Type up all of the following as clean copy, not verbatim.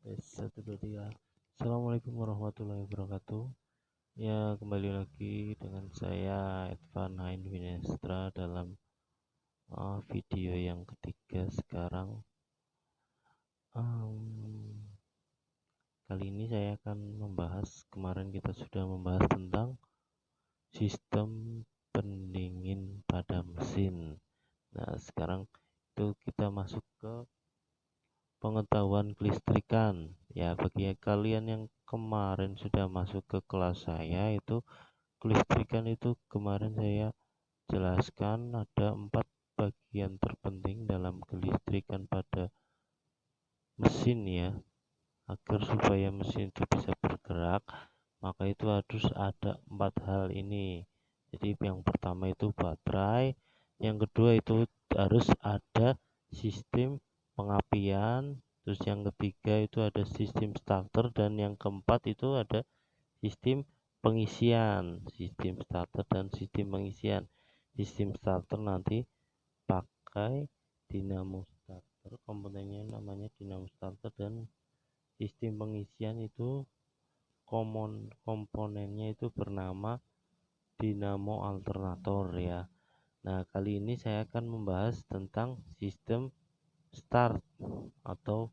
Yes, satu dua tiga. Assalamualaikum warahmatullahi wabarakatuh. Ya, kembali lagi dengan saya Edvan Hain Winestra dalam video yang ketiga sekarang. Kali ini saya akan membahas, kemarin kita sudah membahas tentang sistem pendingin pada mesin. Nah, sekarang itu kita masuk ke pengetahuan kelistrikan. Ya, bagi kalian yang kemarin sudah masuk ke kelas saya, itu kelistrikan itu kemarin saya jelaskan ada 4 bagian terpenting dalam kelistrikan pada mesin ya. Agar supaya mesin itu bisa bergerak, maka itu harus ada 4 hal ini. Jadi yang pertama itu baterai, yang kedua itu harus ada sistem pengapian, terus yang ketiga itu ada sistem starter, dan yang keempat itu ada sistem pengisian. Sistem starter dan sistem pengisian. Sistem starter nanti pakai dinamo starter, komponennya namanya dinamo starter, dan sistem pengisian itu komponennya itu bernama dinamo alternator ya. Nah, kali ini saya akan membahas tentang sistem start atau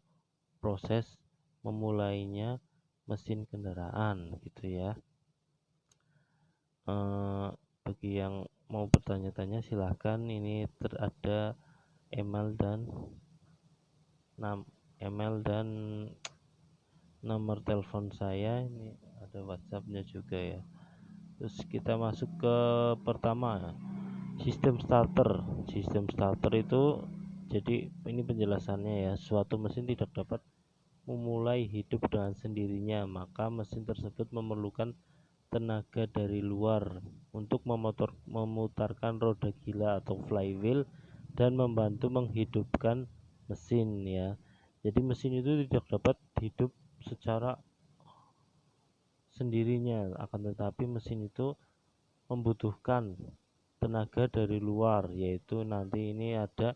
proses memulainya mesin kendaraan gitu ya. Bagi yang mau bertanya-tanya silahkan, ini ada email dan nomor telepon saya, ini ada WhatsAppnya juga ya. Terus kita masuk ke pertama, sistem starter. Sistem starter itu, jadi ini penjelasannya ya, suatu mesin tidak dapat memulai hidup dengan sendirinya, maka mesin tersebut memerlukan tenaga dari luar untuk memutarkan roda gila atau flywheel dan membantu menghidupkan mesin ya. Jadi mesin itu tidak dapat hidup secara sendirinya, akan tetapi mesin itu membutuhkan tenaga dari luar, yaitu nanti ini ada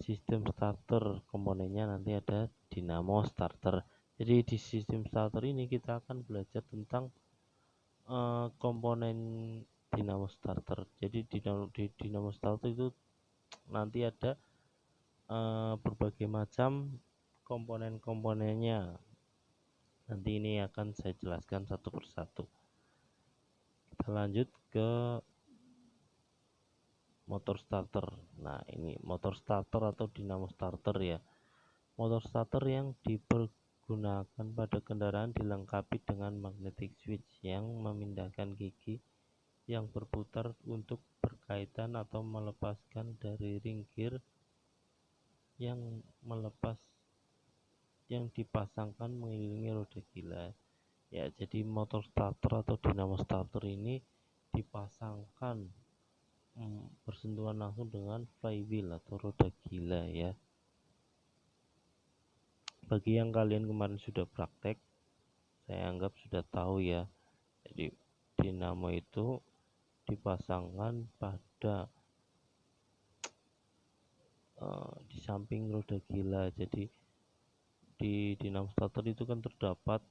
sistem starter, komponennya nanti ada dinamo starter. Jadi di sistem starter ini kita akan belajar tentang komponen dinamo starter. Jadi di dinamo starter itu nanti ada berbagai macam komponen-komponennya. Nanti ini akan saya jelaskan satu persatu. Kita lanjut ke motor starter. Nah, ini motor starter atau dinamo starter ya. Motor starter yang dipergunakan pada kendaraan dilengkapi dengan magnetic switch yang memindahkan gigi yang berputar untuk berkaitan atau melepaskan dari ring gear yang dipasangkan mengelilingi roda gila. Ya, jadi motor starter atau dinamo starter ini dipasangkan bersentuhan langsung dengan flywheel atau roda gila ya. Bagi yang kalian kemarin sudah praktek, saya anggap sudah tahu ya. Jadi dinamo itu dipasangkan pada di samping roda gila. Jadi di dinamo starter itu kan terdapat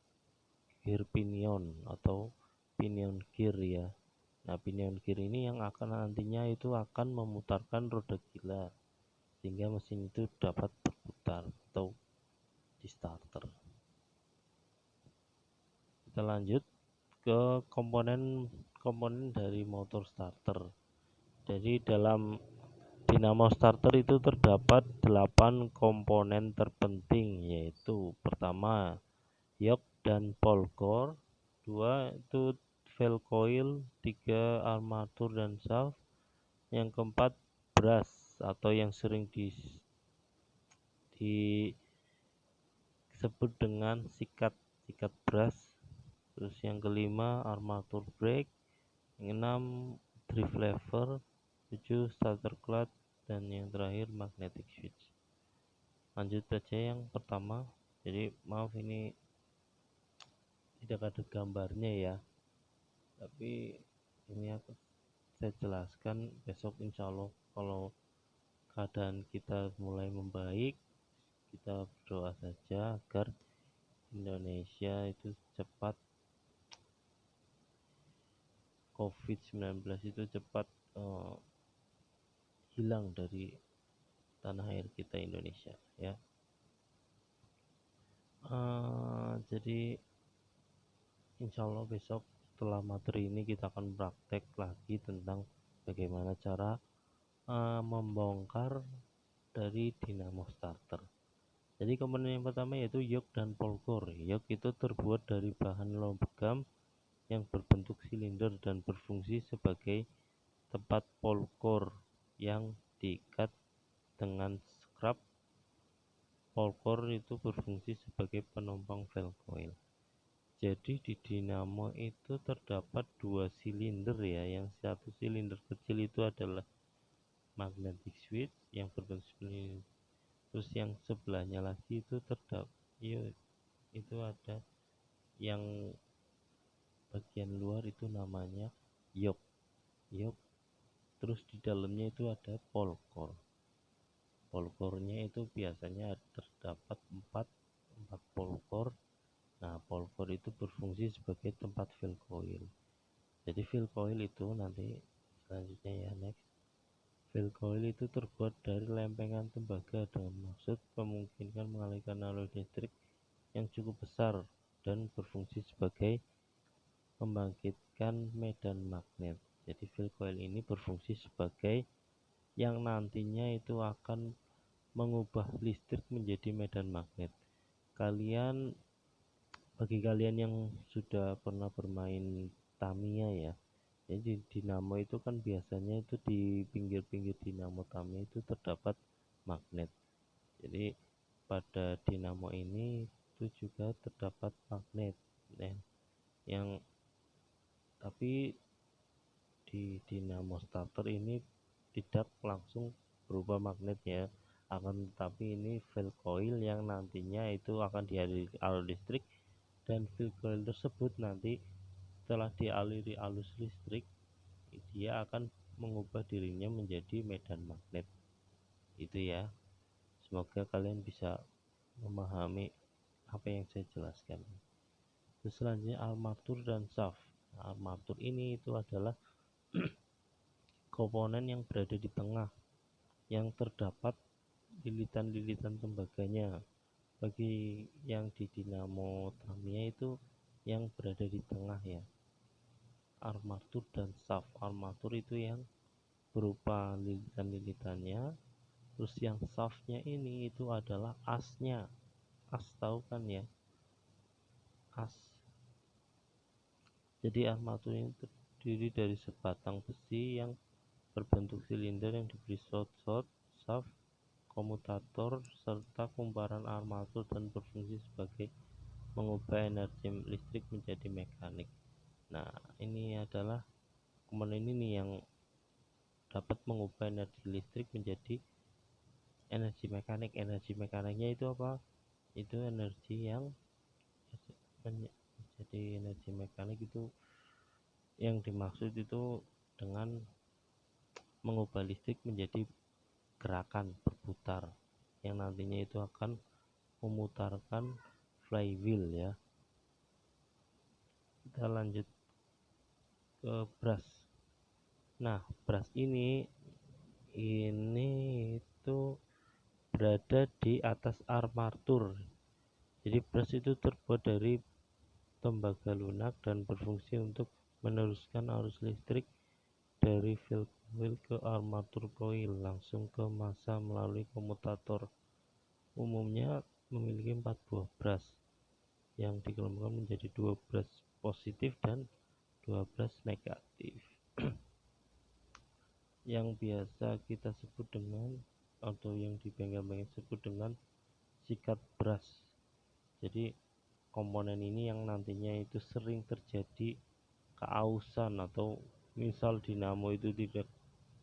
gear pinion atau pinion gear ya. Nah, pinion gear ini yang akan nantinya itu akan memutarkan roda gila sehingga mesin itu dapat berputar atau di starter. Kita lanjut ke komponen dari motor starter. Jadi dalam dinamo starter itu terdapat 8 komponen terpenting, yaitu pertama yoke dan pole core, dua itu valve coil, tiga armatur dan shaft, yang keempat brush atau yang sering disebut dengan sikat brush, terus yang kelima armatur brake, yang enam drive lever, 7 starter clutch, dan yang terakhir magnetic switch. Lanjut saja yang pertama. Jadi maaf ini tidak ada gambarnya ya, tapi ini aku saya jelaskan. Besok insya Allah kalau keadaan kita mulai membaik, kita berdoa saja agar Indonesia itu cepat COVID-19 itu cepat hilang dari tanah air kita Indonesia ya. Jadi insya Allah besok setelah materi ini kita akan praktek lagi tentang bagaimana cara membongkar dari dinamo starter. Jadi komponen yang pertama yaitu yok dan polkor. Yok itu terbuat dari bahan logam yang berbentuk silinder dan berfungsi sebagai tempat polkor yang diikat dengan scrap. Polkor itu berfungsi sebagai penopang valve coil. Jadi di dinamo itu terdapat dua silinder ya. Yang satu silinder kecil itu adalah magnetic switch yang berbentuk silinder. Terus yang sebelahnya lagi itu terdapat itu ada yang bagian luar itu namanya yok. Terus di dalamnya itu ada polkor. Polkornya itu biasanya terdapat 4 polkor. Nah, polkor itu berfungsi sebagai tempat valve coil. Jadi valve coil itu nanti selanjutnya ya, next. Valve coil itu terbuat dari lempengan tembaga dengan maksud memungkinkan mengalirkan arus listrik yang cukup besar dan berfungsi sebagai membangkitkan medan magnet. Jadi valve coil ini berfungsi sebagai yang nantinya itu akan mengubah listrik menjadi medan magnet. Bagi kalian yang sudah pernah bermain Tamiya ya, jadi dinamo itu kan biasanya itu di pinggir-pinggir dinamo Tamiya itu terdapat magnet. Jadi pada dinamo ini itu juga terdapat magnet yang tapi di dinamo starter ini tidak langsung berubah magnet ya, akan tetapi ini valve coil yang nantinya itu akan dialiri arus listrik, dan valve coil tersebut nanti setelah dialiri arus listrik dia akan mengubah dirinya menjadi medan magnet. Itu ya, semoga kalian bisa memahami apa yang saya jelaskan. Terus selanjutnya armatur dan shaft. Nah, armatur ini itu adalah komponen yang berada di tengah yang terdapat lilitan-lilitan tembaganya. Bagi yang di dinamo Tamiya itu yang berada di tengah ya, armatur dan shaft. Armatur itu yang berupa lilitan-lilitannya, terus yang shaftnya ini itu adalah asnya. As tahu kan ya, as. Jadi armatur ini terdiri dari sebatang besi yang berbentuk silinder yang diberi slot-slot, shaft, komutator, serta kumparan armatur dan berfungsi sebagai mengubah energi listrik menjadi mekanik. Nah, ini adalah komponen ini yang dapat mengubah energi listrik menjadi energi mekanik. Energi mekaniknya itu apa? Itu energi yang menjadi energi mekanik itu yang dimaksud itu dengan mengubah listrik menjadi gerakan berputar yang nantinya itu akan memutarkan flywheel ya. Kita lanjut ke brush. Nah, brush ini itu berada di atas armatur. Jadi brush itu terbuat dari tembaga lunak dan berfungsi untuk meneruskan arus listrik dari valve coil ke armatur coil langsung ke massa melalui komutator. Umumnya memiliki 4 buah brush yang dikelompokkan menjadi 2 brush positif dan 2 brush negatif. Yang biasa kita sebut dengan atau yang di bengkel-bengkel sebut dengan sikat brush. Jadi komponen ini yang nantinya itu sering terjadi keausan atau misal dinamo itu tidak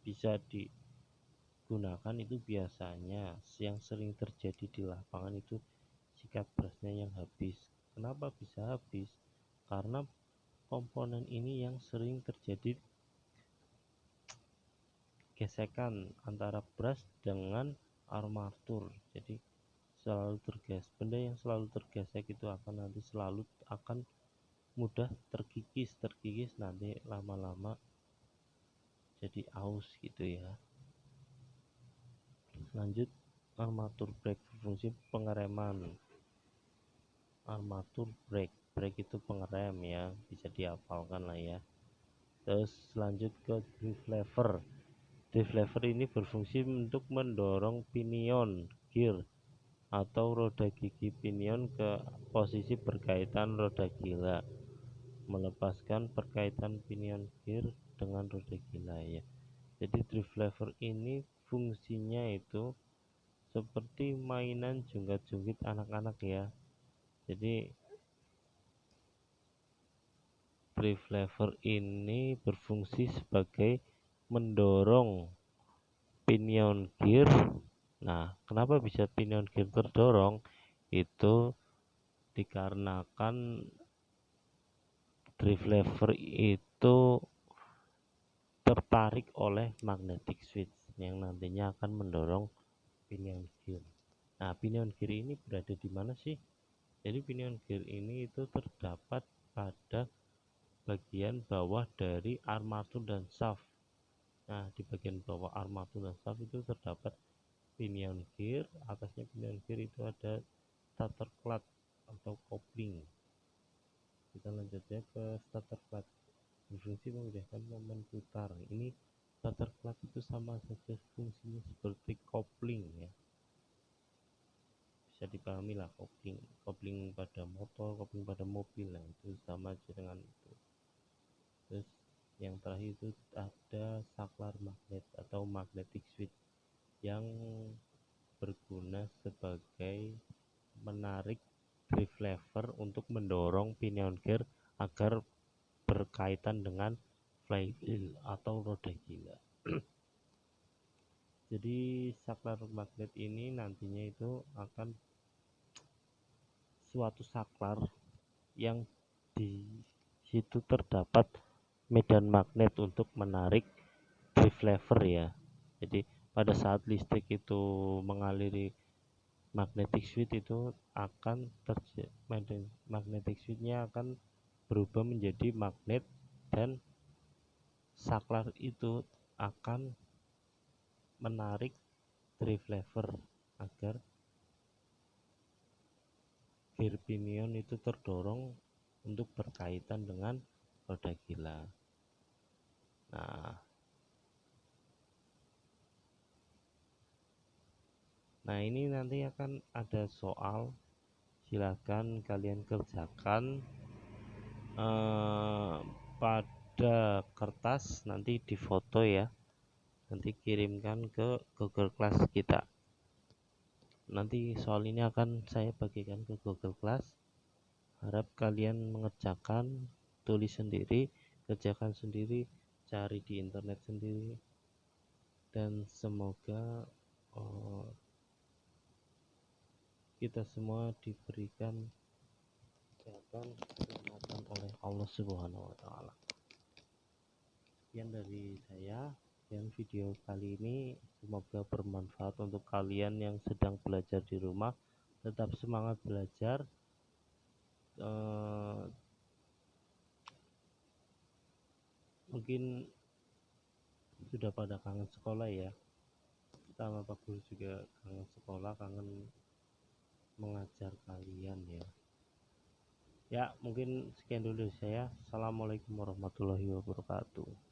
bisa digunakan, itu biasanya yang sering terjadi di lapangan itu sikat brushnya yang habis. Kenapa bisa habis? Karena komponen ini yang sering terjadi gesekan antara brush dengan armatur. Jadi selalu terges. Benda yang selalu tergesek itu akan nanti selalu akan mudah terkikis nanti lama-lama jadi aus gitu ya. Lanjut, armatur brake berfungsi pengereman. Armatur brake itu pengerem ya, bisa dihafalkan lah ya. Terus lanjut ke drive lever. Drive lever ini berfungsi untuk mendorong pinion gear atau roda gigi pinion ke posisi berkaitan roda gila, melepaskan perkaitan pinion gear dengan roda gila ya. Jadi drive lever ini fungsinya itu seperti mainan jungkat-jungkit anak-anak ya. Jadi drive lever ini berfungsi sebagai mendorong pinion gear. Nah, kenapa bisa pinion gear terdorong? Itu dikarenakan drive lever itu tertarik oleh magnetic switch yang nantinya akan mendorong pinion gear. Nah, pinion gear ini berada di mana sih? Jadi pinion gear ini itu terdapat pada bagian bawah dari armatur dan shaft. Nah, di bagian bawah armatur dan shaft itu terdapat pinion gear, atasnya pinion gear itu ada starter clutch atau kopling. Kita lanjut ya ke starter clutch. Berfungsi memudahkan momen putar. Ini starter clutch itu sama saja fungsinya seperti kopling ya. Bisa dipahami lah, kopling pada motor, kopling pada mobil, nah itu sama aja dengan itu. Terus yang terakhir itu ada saklar magnet atau magnetic switch yang berguna sebagai menarik drive lever untuk mendorong pinion gear agar berkaitan dengan flywheel atau roda gila. Jadi saklar magnet ini nantinya itu akan suatu saklar yang di situ terdapat medan magnet untuk menarik drive lever ya. Jadi pada saat listrik itu mengaliri magnetic switch itu akan magnetic switchnya akan berubah menjadi magnet dan saklar itu akan menarik drive lever agar gear pinion itu terdorong untuk berkaitan dengan roda gila. Nah, ini nanti akan ada soal, silakan kalian kerjakan pada kertas, nanti difoto ya, nanti kirimkan ke Google Class kita. Nanti soal ini akan saya bagikan ke Google Class. Harap kalian mengerjakan, tulis sendiri, kerjakan sendiri, cari di internet sendiri, dan semoga kita semua diberikan kesehatan oleh Allah Subhanahu wa Ta'ala. Sekian dari saya, dan video kali ini semoga bermanfaat untuk kalian yang sedang belajar di rumah. Tetap semangat belajar. Mungkin sudah pada kangen sekolah ya, sama Pak Guru juga kangen sekolah, kangen mengajar kalian ya. Ya, mungkin sekian dulu dari saya. Assalamualaikum warahmatullahi wabarakatuh.